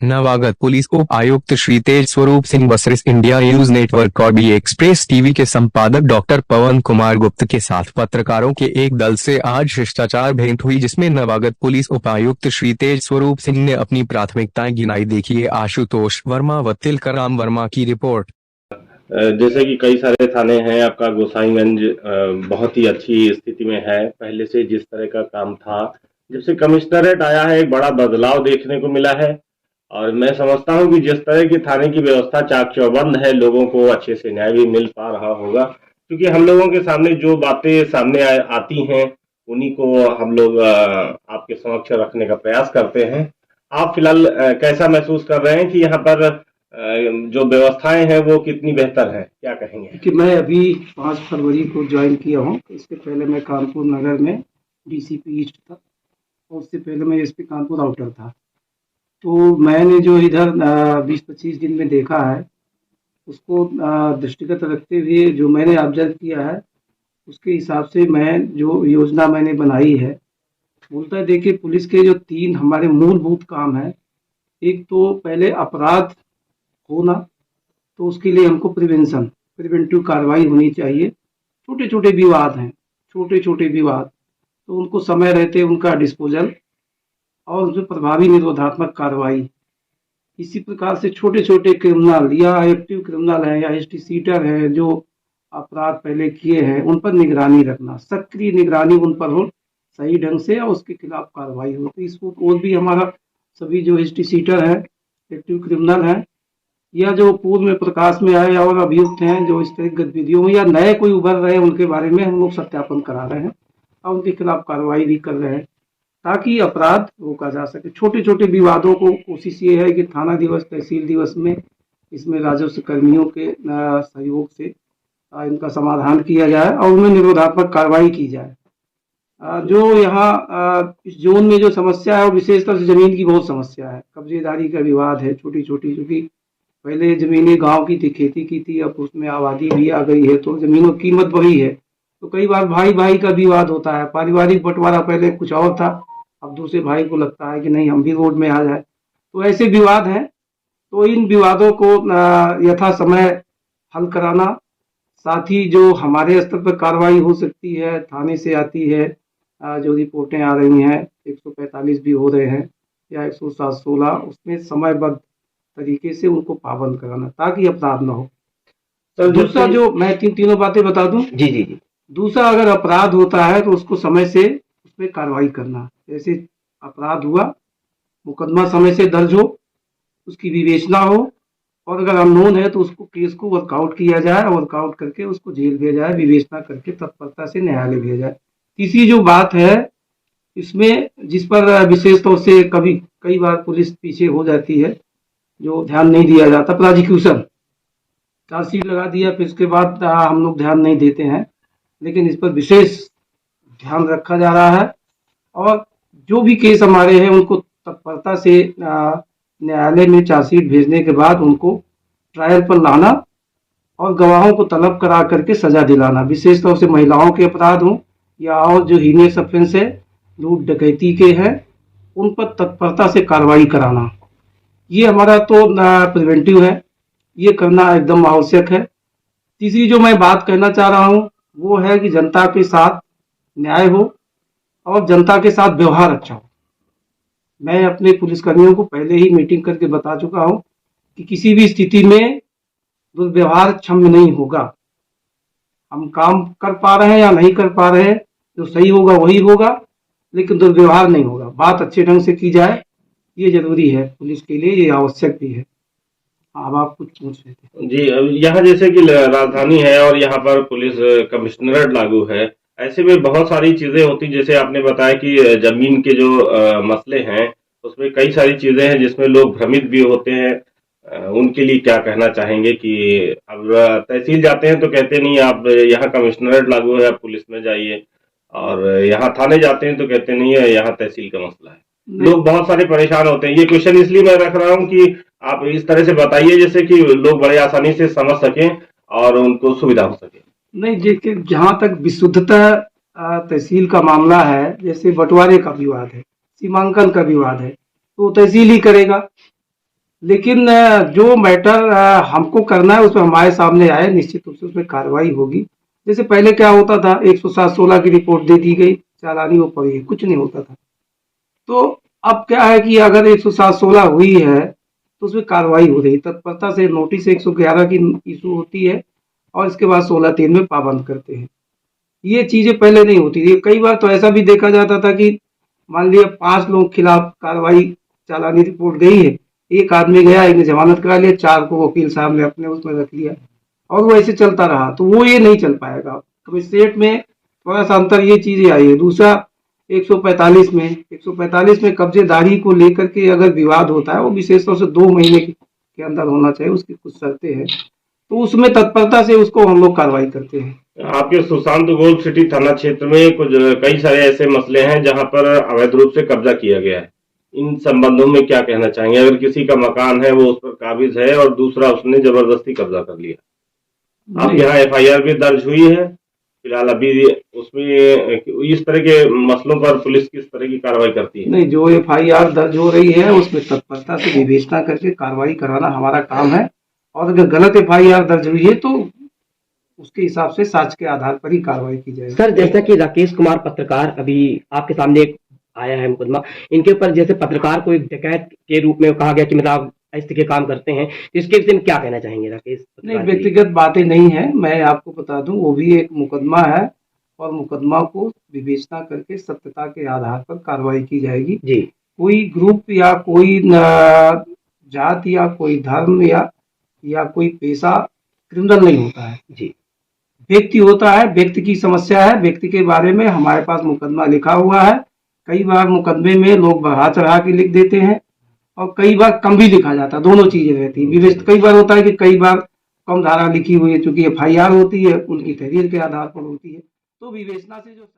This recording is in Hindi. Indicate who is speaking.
Speaker 1: नवागत पुलिस उप आयुक्त श्री तेज Swaroop Singh बसरिस India news network और बी एक्सप्रेस टीवी के संपादक डॉक्टर पवन कुमार गुप्त के साथ पत्रकारों के एक दल से आज शिष्टाचार भेंट हुई, जिसमें नवागत पुलिस उपायुक्त श्री तेज स्वरूप सिंह ने अपनी प्राथमिकताएं गिनाई। देखिए आशुतोष वर्मा व तिलकराम वर्मा की रिपोर्ट।
Speaker 2: जैसे कि कई सारे थाने हैं, आपका गोसाईगंज बहुत ही अच्छी स्थिति में है। पहले से जिस तरह का काम था, जब से कमिश्नरेट आया है एक बड़ा बदलाव देखने को मिला है और मैं समझता हूं कि जिस तरह की थाने की व्यवस्था चाक चौबंद है, लोगों को अच्छे से न्याय भी मिल पा रहा होगा, क्योंकि हम लोगों के सामने जो बातें सामने आती हैं उन्हीं को हम लोग आपके समक्ष रखने का प्रयास करते हैं। आप फिलहाल कैसा महसूस कर रहे हैं कि यहाँ पर जो व्यवस्थाएं हैं वो कितनी बेहतर है, क्या कहेंगे?
Speaker 3: कि मैं अभी 5 फरवरी को ज्वाइन किया हूँ। इसके पहले मैं कानपुर नगर में डीसीपी ईस्ट था और उससे पहले मैं एसपी कानपुर आउटर था। तो मैंने जो इधर 20-25 दिन में देखा है उसको दृष्टिगत रखते हुए जो मैंने ऑब्जर्व किया है उसके हिसाब से मैं जो योजना मैंने बनाई है, बोलता है देखिए पुलिस के जो 3 हमारे मूलभूत काम है। एक तो पहले अपराध होना, तो उसके लिए हमको प्रिवेंटिव कार्रवाई होनी चाहिए। छोटे छोटे विवाद हैं, छोटे छोटे विवाद, तो उनको समय रहते उनका डिस्पोजल और जो प्रभावी निरोधात्मक कार्रवाई। इसी प्रकार से छोटे छोटे क्रिमिनल या एक्टिव क्रिमिनल है या एसटी सीटर है जो अपराध पहले किए हैं, उन पर निगरानी रखना, सक्रिय निगरानी उन पर हो सही ढंग से और उसके खिलाफ कार्रवाई हो। तो इसको और भी हमारा सभी जो एसटी सीटर है, एक्टिव क्रिमिनल है या जो पूर्व में प्रकाश में आए और अभियुक्त हैं जो इस तरह की गतिविधियों में या नए कोई उभर रहे हैं, उनके बारे में हम लोग सत्यापन करा रहे हैं और उनके खिलाफ कार्रवाई भी कर रहे हैं ताकि अपराध रोका जा सके। छोटे छोटे विवादों को कोशिश ये है कि थाना दिवस, तहसील दिवस में इसमें राजस्व कर्मियों के सहयोग से इनका समाधान किया जाए और उनमें निरोधात्मक कार्रवाई की जाए। जो यहाँ इस जोन में जो समस्या है वो विशेषतः से जमीन की बहुत समस्या है, कब्जेदारी का विवाद है छोटी छोटी, क्योंकि पहले जमीनें गांव की थी, खेती की थी, अब उसमें आबादी भी आ गई है तो जमीनों की कीमत बढ़ी है। तो कई बार भाई भाई का विवाद होता है, पारिवारिक बंटवारा पहले कुछ और था, अब दूसरे भाई को लगता है कि नहीं हम भी रोड में आ जाए, तो ऐसे विवाद हैं। तो इन विवादों को यथा समय हल कराना, साथ ही जो हमारे स्तर पर कार्रवाई हो सकती है, थाने से आती है जो रिपोर्टें आ रही हैं 145 भी हो रहे हैं या 107-16, उसमें समयबद्ध तरीके से उनको पाबंद कराना ताकि अपराध न हो। तो दूसरा जो मैं तीनों बातें बता दूं।
Speaker 2: जी।
Speaker 3: दूसरा, अगर अपराध होता है तो उसको समय से उसमें कार्रवाई करना। जैसे अपराध हुआ, मुकदमा समय से दर्ज हो, उसकी विवेचना हो और अगर अननोन है तो उसको केस को वर्कआउट किया जाए, वर्कआउट करके उसको जेल भेजा जाए, विवेचना करके तत्परता से न्यायालय भेजा जाए। तीसरी जो बात है इसमें, जिस पर विशेष तौर से कई बार पुलिस पीछे हो जाती है, जो ध्यान नहीं दिया जाता, प्रोसिक्यूशन चार्जशीट लगा दिया फिर उसके बाद हम लोग ध्यान नहीं देते हैं, लेकिन इस पर विशेष ध्यान रखा जा रहा है और जो भी केस हमारे हैं उनको तत्परता से न्यायालय में चार्जशीट भेजने के बाद उनको ट्रायल पर लाना और गवाहों को तलब करा करके सजा दिलाना। विशेष तौर से महिलाओं के अपराध हों या और जो हीनियस ऑफेंस है, लूट डकैती के हैं, उन पर तत्परता से कार्रवाई कराना। ये हमारा तो प्रिवेंटिव है, ये करना एकदम आवश्यक है। तीसरी जो मैं बात कहना चाह रहा हूँ वो है कि जनता के साथ न्याय हो और जनता के साथ व्यवहार अच्छा हो। मैं अपने पुलिसकर्मियों को पहले ही मीटिंग करके बता चुका हूँ कि किसी भी स्थिति में दुर्व्यवहार क्षम्य नहीं होगा। हम काम कर पा रहे हैं या नहीं कर पा रहे हैं, जो सही होगा वही होगा, लेकिन दुर्व्यवहार नहीं होगा। बात अच्छे ढंग से की जाए, ये जरूरी है पुलिस के लिए, ये आवश्यक भी है। अब आप कुछ पूछ रहे थे।
Speaker 2: जी, यहाँ जैसे कि राजधानी है और यहाँ पर पुलिस कमिश्नरेट लागू है, ऐसे में बहुत सारी चीजें होती, जैसे आपने बताया कि जमीन के जो मसले हैं उसमें कई सारी चीजें हैं जिसमें लोग भ्रमित भी होते हैं। उनके लिए क्या कहना चाहेंगे कि अब तहसील जाते हैं तो कहते नहीं आप यहाँ कमिश्नरेट लागू है, आप पुलिस में जाइए, और यहाँ थाने जाते हैं तो कहते नहीं है यहाँ तहसील का मसला है। लोग बहुत सारे परेशान होते हैं। ये क्वेश्चन इसलिए मैं रख रहा हूँ कि आप इस तरह से बताइए जैसे कि लोग बड़े आसानी से समझ सकें और उनको सुविधा हो सके।
Speaker 3: नहीं, देखिए जहाँ तक विशुद्धता तहसील का मामला है, जैसे बंटवारे का विवाद है, सीमांकन का विवाद है, तो तहसील ही करेगा। लेकिन जो मैटर हमको करना है उसमें हमारे सामने आए, निश्चित रूप से उसमें कार्रवाई होगी। जैसे पहले क्या होता था, 107-16 की रिपोर्ट दे दी गई, चालानी वो पड़ी है, कुछ नहीं होता था। तो अब क्या है कि अगर 107-16 हुई है तो उसमें कार्रवाई हो रही, तत्परता से नोटिस 111 की इशू होती है और इसके बाद 16(3) में पाबंद करते हैं। ये चीजें पहले नहीं होती थी। कई बार तो ऐसा भी देखा जाता था कि मान लिया 5 लोग खिलाफ कार्रवाई, चालानी रिपोर्ट गई है, एक आदमी गया, एक ने जमानत करा लिया, 4 को वकील साहब ने अपने उसमें रख लिया और वो ऐसे चलता रहा, तो वो ये नहीं चल पाएगा। कमिश्नरेट में थोड़ा सा अंतर ये चीजें आई है। दूसरा 145 में कब्जेदारी को लेकर के अगर विवाद होता है, वो विशेष तौर से 2 महीने के अंदर होना चाहिए, उसकी कुछ शर्तें हैं, तो उसमें तत्परता से उसको हम लोग कार्रवाई करते हैं।
Speaker 2: आपके सुशांत गोल्ड सिटी थाना क्षेत्र में कुछ कई सारे ऐसे मसले हैं जहां पर अवैध रूप से कब्जा किया गया है। इन संबंधों में क्या कहना चाहेंगे? अगर किसी का मकान है, वो उस पर काबिज है और दूसरा उसने जबरदस्ती कब्जा कर लिया, अब यहाँ FIR भी दर्ज हुई है फिलहाल, अभी उसमें इस तरह के मसलों पर पुलिस किस तरह की कार्रवाई करती है?
Speaker 3: नहीं, जो FIR दर्ज हो रही है उसमें तत्परता से विवेचना करके कार्रवाई कराना हमारा काम है, और अगर गलत FIR दर्ज हुई है तो उसके हिसाब से साक्ष्य के आधार पर ही कार्रवाई की जाएगी।
Speaker 4: सर, जैसा कि राकेश कुमार पत्रकार अभी आपके सामने एक आया है मुकदमा, इनके ऊपर जैसे पत्रकार को एक डकैत के रूप में कहा गया कि मतलब इस तरह के काम करते हैं, तो इसके विषय में क्या कहना चाहेंगे राकेश?
Speaker 3: नहीं, व्यक्तिगत बातें नहीं है, मैं आपको बता दूं वो भी एक मुकदमा है और मुकदमा को विवेचना करके सत्यता के आधार पर कार्रवाई की जाएगी
Speaker 4: जी।
Speaker 3: कोई ग्रुप या कोई जात या कोई धर्म या कोई पेशा क्रिमिनल नहीं होता है
Speaker 4: जी।
Speaker 3: व्यक्ति होता है, व्यक्ति की समस्या है, व्यक्ति के बारे में हमारे पास मुकदमा लिखा हुआ है। कई बार मुकदमे में लोग बढ़ा चढ़ा के लिख देते हैं और कई बार कम भी लिखा जाता है, दोनों चीजें रहती है। कई बार होता है कि कई बार कम धारा लिखी हुई है, चूंकि FIR होती है उनकी तहरीर के आधार पर होती है, तो विवेचना से जो